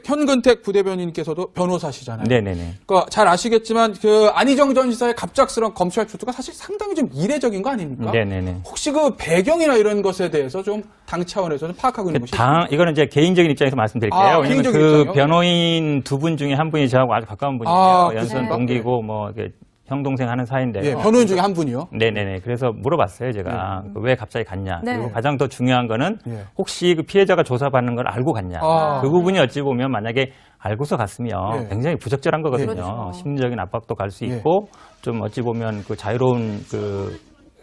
현근택 부대변인께서도 변호사시잖아요. 네네네. 그러니까 잘 아시겠지만 그 안희정 전 지사의 갑작스러운 검찰 출두가 사실 상당히 좀 이례적인 거 아닙니까? 네네네. 혹시 그 배경이나 이런 것에 대해서 좀 당 차원에서 좀 파악하고 있는 것이 이거는 이제 개인적인 입장에서 말씀드릴게요. 왜냐면 개인적인 그 입장이요? 변호인 두 분 중에 한 분이 저하고 아주 가까운 분이에요. 연선 그렇습니까? 동기고 뭐 이렇게 형 동생 하는 사이인데요. 예, 변호인 중에 한 분이요. 네네네. 그래서 물어봤어요, 제가. 왜 갑자기 갔냐. 네. 그리고 가장 더 중요한 거는 예. 혹시 그 피해자가 조사받는 걸 알고 갔냐. 그 부분이 어찌 보면 만약에 알고서 갔으면 예. 굉장히 부적절한 거거든요. 그렇죠. 심리적인 압박도 갈 수 예. 있고 좀 어찌 보면 그 자유로운 그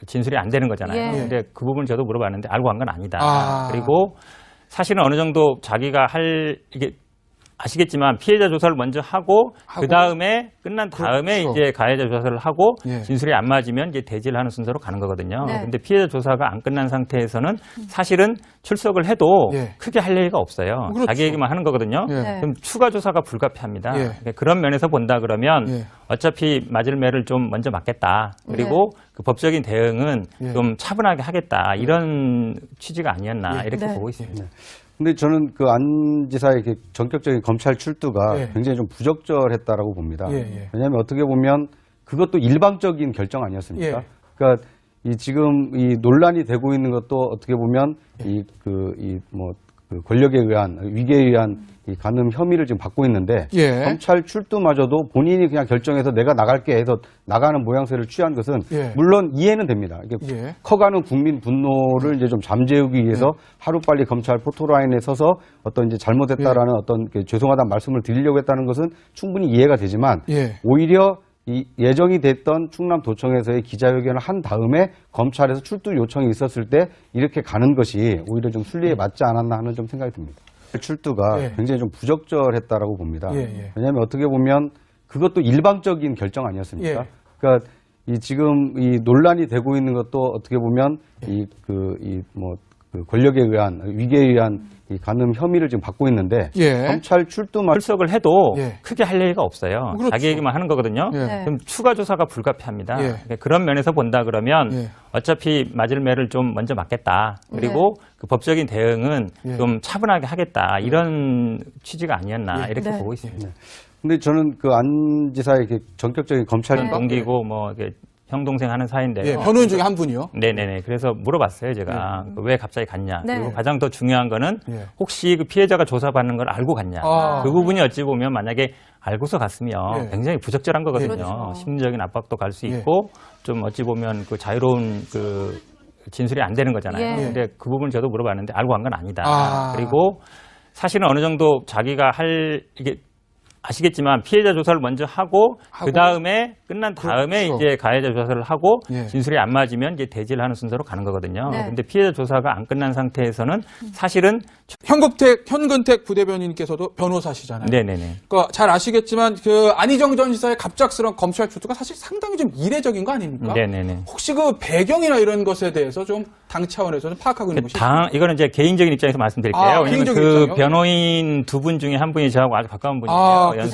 진술이 안 되는 거잖아요. 예. 근데 그 부분을 저도 물어봤는데 알고 간 건 아니다. 그리고 사실은 어느 정도 자기가 이게 아시겠지만 피해자 조사를 먼저 하고 그 다음에 끝난 다음에 그렇죠. 이제 가해자 조사를 하고 예. 진술이 안 맞으면 이제 대지를 하는 순서로 가는 거거든요. 네. 근데 피해자 조사가 안 끝난 상태에서는 사실은 출석을 해도 예. 크게 할 얘기가 없어요. 그렇죠. 자기 얘기만 하는 거거든요. 예. 네. 그럼 추가 조사가 불가피합니다. 예. 그러니까 그런 면에서 본다 그러면 예. 어차피 맞을 매를 좀 먼저 맞겠다. 그리고 그 법적인 대응은 예. 좀 차분하게 하겠다. 이런 취지가 아니었나 이렇게 네. 보고 있습니다. 근데 저는 그 안 지사의 이렇게 전격적인 검찰 출두가 예. 굉장히 좀 부적절했다라고 봅니다. 예, 예. 왜냐하면 어떻게 보면 그것도 일방적인 결정 아니었습니까? 예. 그러니까 지금 이 논란이 되고 있는 것도 어떻게 보면 예. 그 권력에 의한 위계에 의한 이 간음 혐의를 지금 받고 있는데 예. 검찰 출두마저도 본인이 그냥 결정해서 내가 나갈게 해서 나가는 모양새를 취한 것은 예. 물론 이해는 됩니다. 이게 예. 커가는 국민 분노를 이제 좀 잠재우기 위해서 하루빨리 검찰 포토라인에 서서 어떤 이제 잘못했다라는 어떤 그 죄송하다는 말씀을 드리려고 했다는 것은 충분히 이해가 되지만 예. 오히려 이 예정이 됐던 충남도청에서의 기자회견을 한 다음에 검찰에서 출두 요청이 있었을 때 이렇게 가는 것이 오히려 좀 순리에 맞지 않았나 하는 좀 생각이 듭니다. 출두가 예. 굉장히 좀 부적절했다라고 봅니다. 예, 예. 왜냐하면 어떻게 보면 그것도 일방적인 결정 아니었습니까? 예. 그러니까 지금 이 논란이 되고 있는 것도 어떻게 보면 그 권력에 의한 위계에 의한 이 간음 혐의를 지금 받고 있는데 예. 검찰 출두만 출석을 해도 예. 크게 할 얘기가 없어요. 그렇죠. 자기 얘기만 하는 거거든요. 예. 네. 그럼 추가 조사가 불가피합니다. 예. 그러니까 그런 면에서 본다 그러면 예. 어차피 맞을 매를 좀 먼저 맞겠다. 그리고 그 법적인 대응은 예. 좀 차분하게 하겠다. 이런 취지가 아니었나 이렇게 네. 보고 있습니다. 근데 저는 그 안 지사의 이렇게 전격적인 검찰 네. 동기고 뭐 이렇게 형 동생 하는 사이인데요. 예. 변호인 중에 한 분이요. 네네네. 그래서 물어봤어요, 제가. 왜 갑자기 갔냐. 네. 그리고 가장 더 중요한 거는 예. 혹시 그 피해자가 조사받는 걸 알고 갔냐. 그 부분이 어찌 보면 만약에 알고서 갔으면 예. 굉장히 부적절한 거거든요. 그렇죠. 심리적인 압박도 갈 수 예. 있고 좀 어찌 보면 그 자유로운 그 진술이 안 되는 거잖아요. 예. 근데 그 부분 저도 물어봤는데 알고 간 건 아니다. 그리고 사실은 어느 정도 자기가 이게 아시겠지만 피해자 조사를 먼저 하고 그 다음에 끝난 다음에 그렇죠. 이제 가해자 조사를 하고 예. 진술이 안 맞으면 이제 대지를 하는 순서로 가는 거거든요. 네. 근데 피해자 조사가 안 끝난 상태에서는 사실은 현근택 부대변인께서도 변호사시잖아요. 네네네. 그러니까 잘 아시겠지만 그 안희정 전 지사의 갑작스러운 검찰 출두가 사실 상당히 좀 이례적인 거 아닙니까? 네네네. 혹시 그 배경이나 이런 것에 대해서 좀 당 차원에서 좀 파악하고 있는 것이 이거는 이제 개인적인 입장에서 말씀드릴게요. 왜냐면 개인적인 그 입장이요? 변호인 두 분 중에 한 분이 저하고 아주 가까운 분이에요. 그렇습니까?